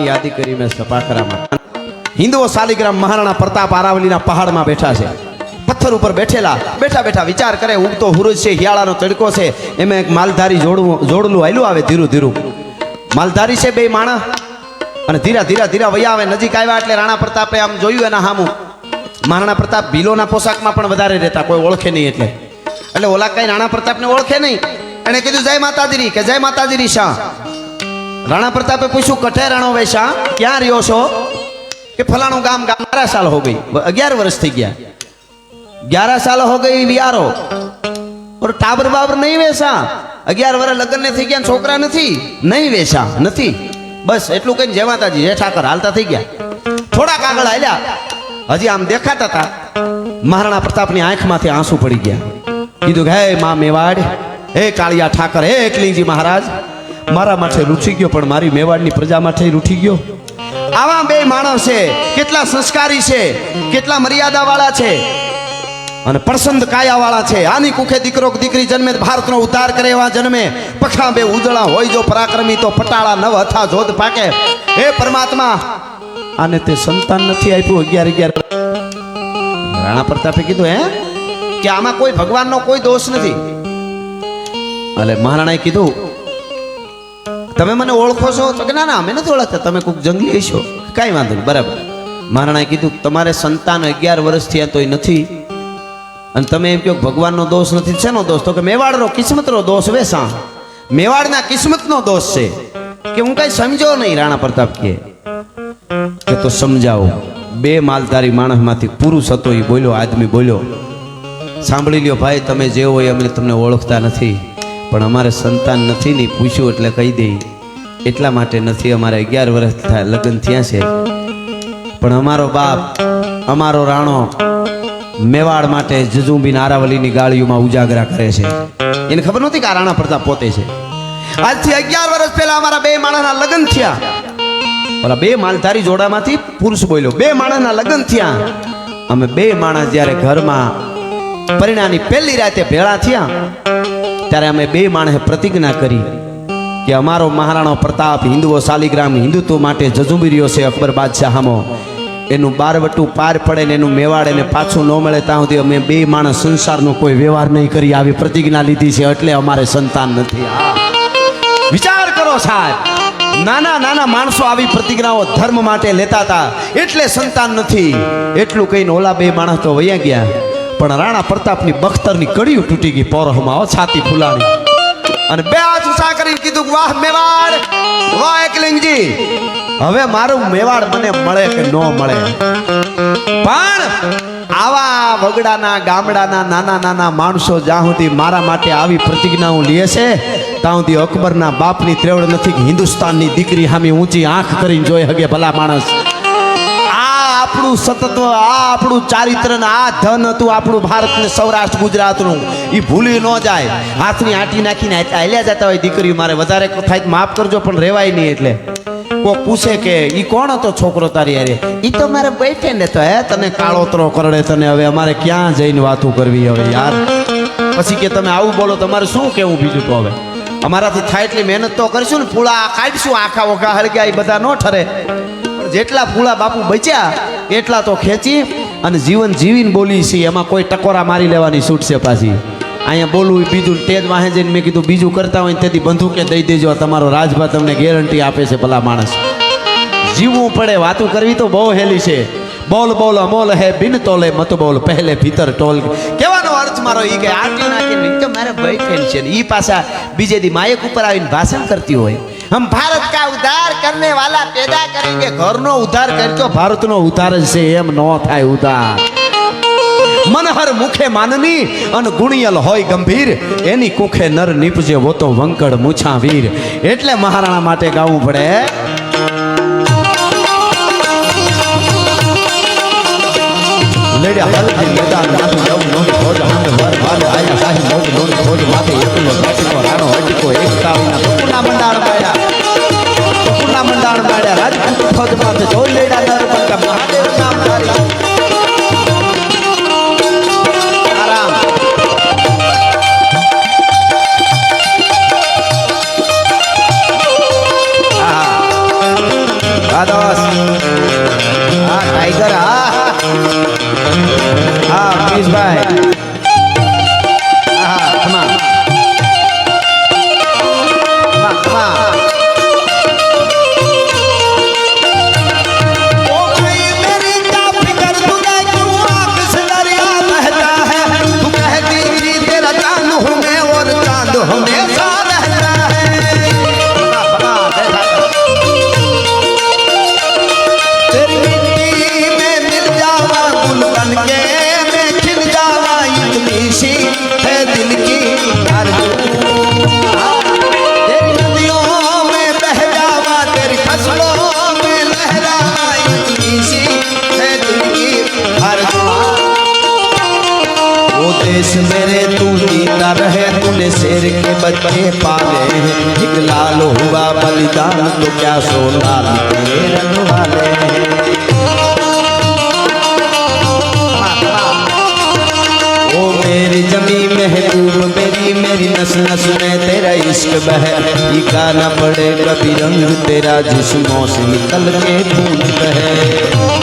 મેવાડની યાદી કરી મેં સપાખરામાં. હિન્દુઓ શાલિગ્રામ મહારાણા પ્રતાપ આરાવલીના પહાડમાં બેઠા છે. પથ્થર ઉપર બેઠેલા બેઠા બેઠા વિચાર કરે, ઉગતો હુરજ છે, હિયાળાનો તડકો છે, એમાં એક માલધારી જોડલું હાલ્યું આવે ધીરું ધીરું. માલધારી છે બે માણસ અને ધીરા ધીરા ધીરા વયા આવે. નજીક આવ્યા એટલે રાણા પ્રતાપે આમ જોયું એના હામું. મહારાણા પ્રતાપ ભીલોના પોશાકમાં પણ વધારે રહેતા, કોઈ ઓળખે નહીં એટલે ઓલા કઈ રાણા પ્રતાપને ઓળખે નહીં. એને કીધું જય માતાજી, કે જય માતાજી શાહ. રાણા પ્રતાપે પૂછ્યું કઠે રાણો વેશા, ક્યાં રહ્યો છો? કે ફલાણું ગામ. 11 साल हो गई, 11 वर्ष થઈ ગયા. 11 साल हो गई વિયારો. और टाबर बाबर नहीं वेशा. 11 વર્ષ લગ્ન ને થઈ ગયા, છોકરા નથી, નહીં વેશા નથી. બસ એટલું કહીને જય માતાજી જય ઠાકર હાલતા થઈ ગયા. થોડાક આગળ હાલ્યા, હજી આમ દેખાતા હતા. મહારાણા પ્રતાપની આંખમાંથી આંસુ પડી ગયા. કીધું કે હે મા મેવાડ, હે કાળિયા ઠાકર, હે એકલિંગજી મહારાજ, મારા માટે રૂઠી ગયો પણ મારી મેવાડની પ્રજા માટે રૂઠી ગયો. આવા બે માણસ છે, કેટલા સંસ્કારી છે, કેટલા મર્યાદા વાળા છે અને પ્રસન્ન કાયા વાળા છે. આની કુખે દીકરો દીકરી જન્મે ભારતનો ઉદ્ધાર કરે એવા જન્મે. પખા બે ઉજળા હોય જો પરાક્રમી તો પટાળા નવ હથા જોધ પાકે. હે પરમાત્મા, આને તે સંતાન નથી આપ્યું. 11 રાણા પ્રતાપે કીધું હે કે આમાં કોઈ ભગવાનનો કોઈ દોષ નથી. એટલે મહારાણાએ કીધું તમે મને ઓળખો છો? તો કે ના ના અમે નથી ઓળખતા, તમે કોઈક જંગલી છો. કાંઈ વાંધો નહીં, બરાબર. મહારાણાએ કીધું તમારે સંતાન 11 વર્ષ થયા તોય નથી અને તમે એમ કહો ભગવાનનો દોષ નથી. શેનો દોષ? તો કે મેવાડનો કિસ્મતનો દોષ. વેસા મેવાડના કિસ્મતનો દોષ છે. કે હું કઈ સમજો નહીં. રાણા પ્રતાપ કે તો સમજાવો. બે માલધારી માણસમાંથી પુરુષ હતો એ બોલ્યો, આદમી બોલ્યો, સાંભળી લ્યો ભાઈ, તમે જે હોય અમે તમને ઓળખતા નથી પણ અમારે સંતાન નથી ને પૂછ્યું એટલે કહી દઈ. એટલા માટે નથી, અમારે 11 વર્ષ લગ્ન થયા છે પણ અમારો બાપ અમારો રાણો મેવાડ માટે જજુંબીન આરાવલીની ગાળીઓમાં ઉજાગરા કરે છે. એને ખબર નહોતી કે આ રાણા પ્રતાપ પોતે છે. આજથી 11 વર્ષ પહેલા અમારા બે માણસના લગ્ન થયા. ઓલા બે માલધારી જોડામાંથી પુરુષ બોલ્યો, બે માણસના લગ્ન થયા. અમે બે માણસ જ્યારે ઘરમાં પરિણાની પહેલી રાતે ભેળા થયા ત્યારે અમે બે માણસે પ્રતિજ્ઞા કરી કે અમારો મહારાણો પ્રતાપ હિન્દુઓ શાલિગ્રામ હિન્દુત્વ માટે જજુંબી રહ્યો છે અકબર બાદશાહ હામો. એનું બારવટું પાર પડે ને એનું મેવાડ એને પાછું ન મળે ત્યાં સુધી અમે બે માણસ સંસારનો કોઈ વ્યવહાર નહીં કરી આવી પ્રતિજ્ઞા લીધી છે. એટલે અમારે સંતાન નથી. વિચાર કરો સાહેબ, નાના નાના માણસો આવી પ્રતિજ્ઞાઓ ધર્મ માટે લેતા હતા એટલે સંતાન નથી. એટલું કહીને ઓલા બે માણસ તો વયા ગયા પણ રાણા પ્રતાપની બખ્તરની કડીઓ તૂટી ગઈ. પોરહમાં છાતી ફૂલાણી અને બે હાથ ઊંચા કરીને કીધું વાહ મેવાડ, વાહ એકલિંગજી, હવે મારું મેવાડ મને મળે કે ન મળે. પણ આવા વગડાના ગામડાના નાના નાના માણસો જ્યાં સુધી મારા માટે આવી પ્રતિજ્ઞાઓ લે છે ત્યાં સુધી અકબરના બાપની ત્રેવડ નથી કે હિન્દુસ્તાનની દીકરી સામે ઊંચી આંખ કરીને જોઈ હગે ભલા માણસ. આપણું સતત આ આપણું ચારિત્ર ને આ ધન હતું આપણું ભારત ને સૌરાષ્ટ્ર ગુજરાતનું, એ ભૂલી ન જાય. હાથની આંટી નાખીને હાલ્યા જતા હોય દીકરીઓ. મારે વધારે થાય માફ કરજો પણ રેવાય નહીં. એટલે કોક પૂછે કે ઈ કોણ હતો છોકરો તારી યારે? ઈ તો મારે બોયફ્રેન્ડ હતો. હે તને કાળોતરો કરડે તને, હવે અમારે ક્યાં જઈને વાતું કરવી હવે યાર? પછી કે તમે આવું બોલો, તમારે શું કેવું બીજું? તો હવે અમારાથી થાય એટલી મહેનત તો કરીશું ને, ફૂલા કાઢીશું, આખા વખા હળગ્યા એ બધા ન ઠરે. જેટલા ફૂલા બાપુ બચ્યા એટલા તો ખેંચી અને જીવન જીવીને બોલી છે. એમાં કોઈ ટકોરા મારી લેવાની છૂટ છે પાછી. અહીંયા બોલવું બીજું તેજ વાહે જઈને મેં કીધું બીજું કરતા હોય તેથી બંદૂકે દઈ દેજો, તમારો રાજભા તમને ગેરંટી આપે છે. ભલા માણસ જીવવું પડે, વાતું કરવી તો બહુ હેલી છે. બોલ બોલ અમોલ હે બિન તોલે મત બોલ પહેલે ભીતર ટોલ. કહેવાનો અર્થ મારો ઈ કે આટલી નાખીને તો મારે બોયફ્રેન્ડ છે ને ઈ પાછા બીજે દી માયક ઉપર આવીને ભાષણ કરતી હોય. हम भारत का उद्धार करने वाला पैदा करेंगे. घरनो उद्धार करतो भारतनो उद्धार જ છે, એમ નો થાય ઉદ્ધાર. મનહર મુખે માનની અન ગુણિયલ હોય ગંભીર, એની કુખે નર નીપજે વો તો વંકડ મૂછા વીર. એટલે મહારાણા માટે ગાવું પડે. લેડ્યા હલકી મેદાન નાથું જવું નોની ખોજ હામે વર વાલ આયા શાહી મોજ નોની ખોજ માથે એકલો બેઠો રાણો હટકો એકતા વિના પૂર્ણા મંડાણ પાડ્યા, પૂર્ણા મંડાણ પાડ્યા રાજપૂત ખોજ માથે જોઈ લેડા નર બંકા મહાદેવ નામ તારી આરામ. की है दिल की आरज़ू। तेरी नदियों में बह जावा, तेरी फसलों में लहरावा, इतनी सी है दिल की आरज़ू। वो देश मेरे तू जीता रहे, तूने शेर के बच्चे पाले हैं। एक लाल हुआ बलिदान तो क्या सो लाल के रंग वाले हैं। ओ मेरी जमी महबूब मेरी, मेरी नस नस में तेरा इश्क बहे। ये गाना पड़े कभी रंग तेरा जिस्मों से निकल के खून बहे।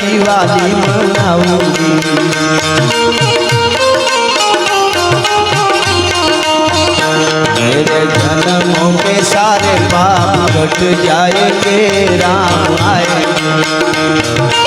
दिवाली मनाऊंगी। मेरे जन्मों के सारे पाप कट जाएंगे, राम आएंगे।